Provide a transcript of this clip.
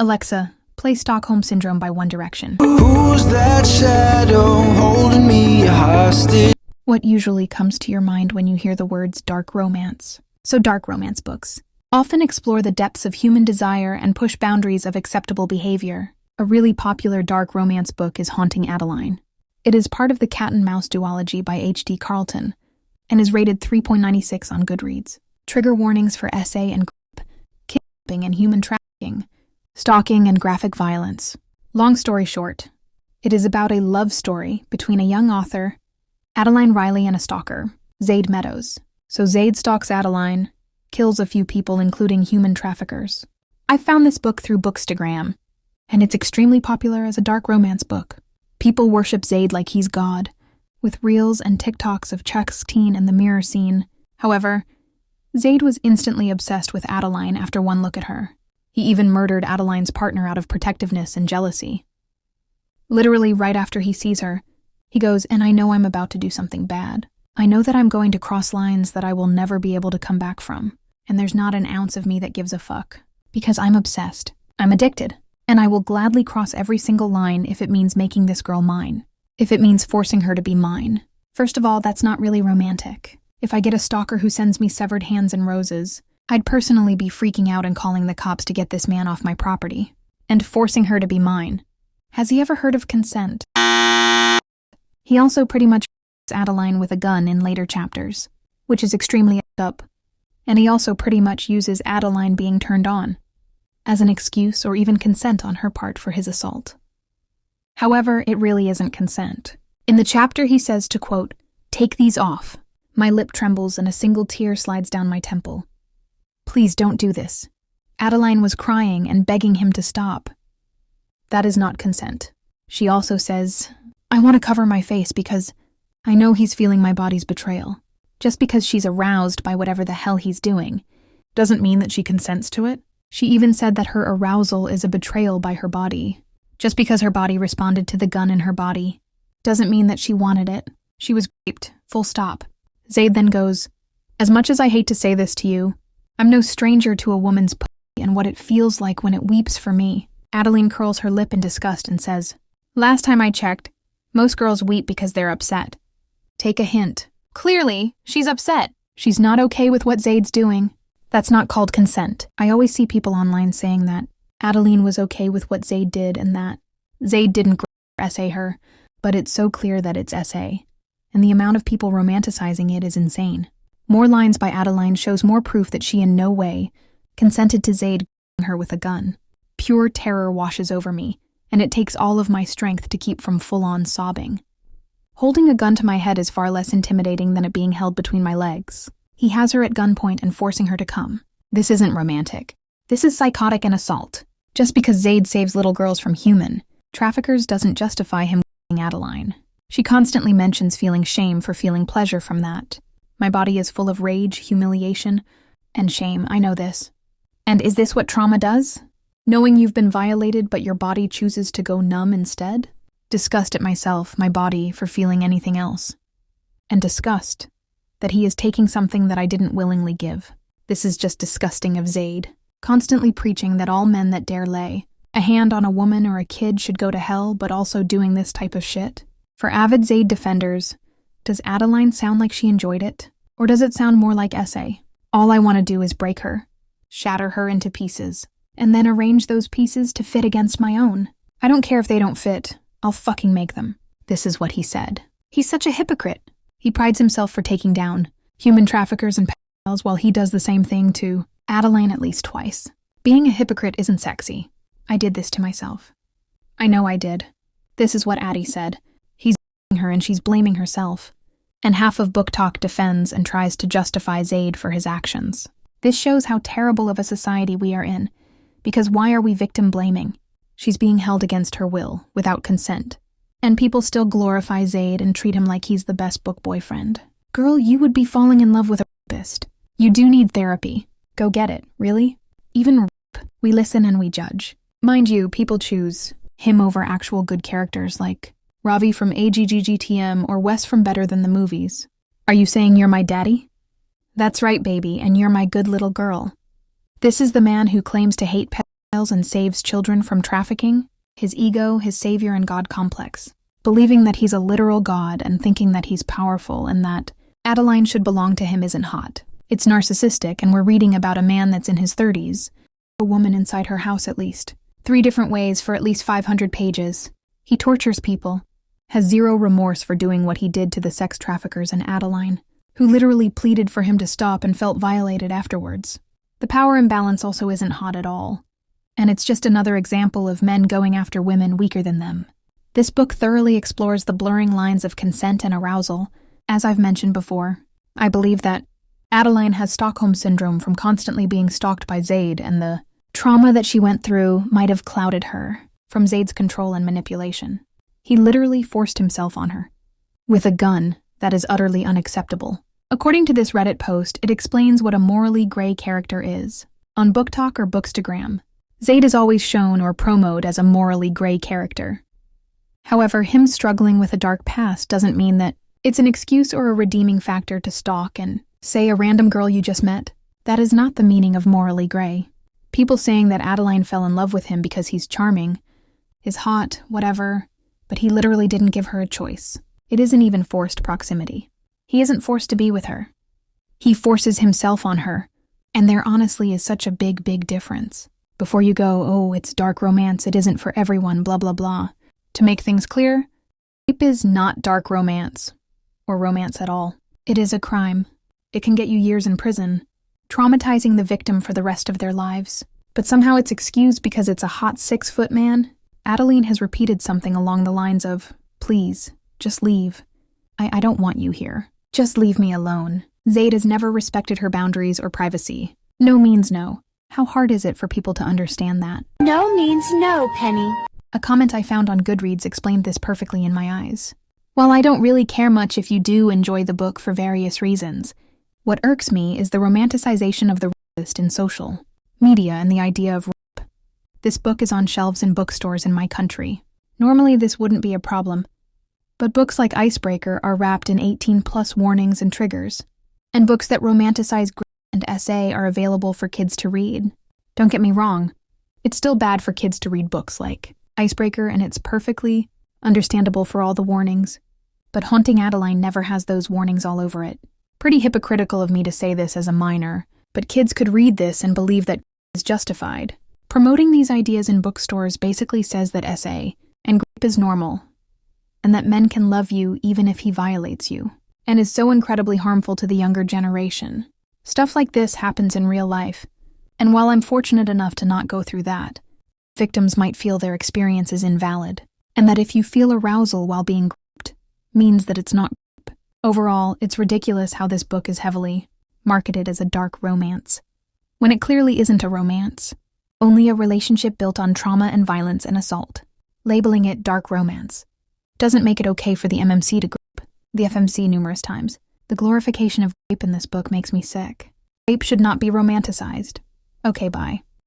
Alexa, play Stockholm Syndrome by One Direction. Who's that shadow holding me hostage? What usually comes to your mind when you hear the words dark romance? So dark romance books often explore the depths of human desire and push boundaries of acceptable behavior. A really popular dark romance book is Haunting Adeline. It is part of the Cat and Mouse duology by H.D. Carlton and is rated 3.96 on Goodreads. Trigger warnings for SA and GRIP, kidnapping and human trafficking, stalking and graphic violence. Long story short, it is about a love story between a young author, Adeline Riley, and a stalker, Zade Meadows. So Zade stalks Adeline, kills a few people including human traffickers. I found this book through Bookstagram, and it's extremely popular as a dark romance book. People worship Zade like he's God, with reels and TikToks of Chuck's teen and the mirror scene. However, Zade was instantly obsessed with Adeline after one look at her. He even murdered Adeline's partner out of protectiveness and jealousy. Literally right after he sees her, he goes, "And I know I'm about to do something bad. I know that I'm going to cross lines that I will never be able to come back from. And there's not an ounce of me that gives a fuck. Because I'm obsessed. I'm addicted. And I will gladly cross every single line if it means making this girl mine. If it means forcing her to be mine. First of all, that's not really romantic. If I get a stalker who sends me severed hands and roses, I'd personally be freaking out and calling the cops to get this man off my property. And forcing her to be mine. Has he ever heard of consent?" He also pretty much Adeline with a gun in later chapters, which is extremely up. And he also pretty much uses Adeline being turned on as an excuse or even consent on her part for his assault. However, it really isn't consent. In the chapter he says to, quote, "Take these off. My lip trembles and a single tear slides down my temple. Please don't do this." Adeline was crying and begging him to stop. That is not consent. She also says, "I want to cover my face because I know he's feeling my body's betrayal." Just because she's aroused by whatever the hell he's doing doesn't mean that she consents to it. She even said that her arousal is a betrayal by her body. Just because her body responded to the gun in her body doesn't mean that she wanted it. She was raped, full stop. Zade then goes, "As much as I hate to say this to you, I'm no stranger to a woman's pussy and what it feels like when it weeps for me." Adeline curls her lip in disgust and says, "Last time I checked, most girls weep because they're upset. Take a hint. Clearly, she's upset. She's not okay with what Zade's doing. That's not called consent." I always see people online saying that Adeline was okay with what Zade did and that Zade didn't SA her, but it's so clear that it's SA, and the amount of people romanticizing it is insane. More lines by Adeline shows more proof that she in no way consented to Zade her with a gun. Pure terror washes over me, and it takes all of my strength to keep from full-on sobbing. Holding a gun to my head is far less intimidating than it being held between my legs. He has her at gunpoint and forcing her to come. This isn't romantic. This is psychotic and assault. Just because Zade saves little girls from human traffickers doesn't justify him Adeline. She constantly mentions feeling shame for feeling pleasure from that. My body is full of rage, humiliation, and shame. I know this. And is this what trauma does? Knowing you've been violated but your body chooses to go numb instead? Disgust at myself, my body, for feeling anything else. And disgust that he is taking something that I didn't willingly give. This is just disgusting of Zade, constantly preaching that all men that dare lay a hand on a woman or a kid should go to hell, but also doing this type of shit. For avid Zade defenders, does Adeline sound like she enjoyed it? Or does it sound more like SA? All I want to do is break her, shatter her into pieces, and then arrange those pieces to fit against my own. I don't care if they don't fit. I'll fucking make them. This is what he said. He's such a hypocrite. He prides himself for taking down human traffickers and pedophiles while he does the same thing to Adeline at least twice. Being a hypocrite isn't sexy. I did this to myself. I know I did. This is what Addie said. He's blaming her and she's blaming herself. And half of Book Talk defends and tries to justify Zade for his actions. This shows how terrible of a society we are in. Because why are we victim blaming? She's being held against her will, without consent. And people still glorify Zade and treat him like he's the best book boyfriend. Girl, you would be falling in love with a rapist. You do need therapy. Go get it, really? Even rape, we listen and we judge. Mind you, people choose him over actual good characters like Ravi from AGGGTM or Wes from Better Than the Movies. Are you saying you're my daddy? That's right, baby, and you're my good little girl. This is the man who claims to hate pedophiles and saves children from trafficking, his ego, his savior and God complex, believing that he's a literal God and thinking that he's powerful and that Adeline should belong to him isn't hot. It's narcissistic, and we're reading about a man that's in his 30s, a woman inside her house at least. 3 different ways for at least 500 pages. He tortures people, has zero remorse for doing what he did to the sex traffickers and Adeline, who literally pleaded for him to stop and felt violated afterwards. The power imbalance also isn't hot at all, and it's just another example of men going after women weaker than them. This book thoroughly explores the blurring lines of consent and arousal. As I've mentioned before, I believe that Adeline has Stockholm Syndrome from constantly being stalked by Zade, and the trauma that she went through might have clouded her from Zade's control and manipulation. He literally forced himself on her with a gun that is utterly unacceptable. According to this Reddit post, it explains what a morally gray character is. On Book Talk or Bookstagram, Zade is always shown or promoted as a morally gray character. However, him struggling with a dark past doesn't mean that it's an excuse or a redeeming factor to stalk and say a random girl you just met. That is not the meaning of morally gray. People saying that Adeline fell in love with him because he's charming, is hot, whatever, but he literally didn't give her a choice. It isn't even forced proximity. He isn't forced to be with her. He forces himself on her, and there honestly is such a big, big difference. Before you go, oh, it's dark romance, it isn't for everyone, blah, blah, blah. To make things clear, rape is not dark romance, or romance at all. It is a crime. It can get you years in prison, traumatizing the victim for the rest of their lives. But somehow it's excused because it's a hot 6-foot man. Adeline has repeated something along the lines of, please, just leave. I don't want you here. Just leave me alone. Zade has never respected her boundaries or privacy. No means no. How hard is it for people to understand that? No means no, Penny. A comment I found on Goodreads explained this perfectly in my eyes. While I don't really care much if you do enjoy the book for various reasons, what irks me is the romanticization of the rapist in social media and the idea of rape. This book is on shelves in bookstores in my country. Normally this wouldn't be a problem, but books like Icebreaker are wrapped in 18+ warnings and triggers, and books that romanticize grief and SA are available for kids to read. Don't get me wrong, it's still bad for kids to read books like Icebreaker, and it's perfectly understandable for all the warnings, but Haunting Adeline never has those warnings all over it. Pretty hypocritical of me to say this as a minor, but kids could read this and believe that is justified. Promoting these ideas in bookstores basically says that SA and grape is normal, and that men can love you even if he violates you, and is so incredibly harmful to the younger generation. Stuff like this happens in real life, and while I'm fortunate enough to not go through that, victims might feel their experience is invalid, and that if you feel arousal while being groped, means that it's not grape. Overall, it's ridiculous how this book is heavily marketed as a dark romance, when it clearly isn't a romance, only a relationship built on trauma and violence and assault. Labeling it dark romance doesn't make it okay for the MMC to grape the FMC numerous times. The glorification of rape in this book makes me sick. Rape should not be romanticized. Okay, bye.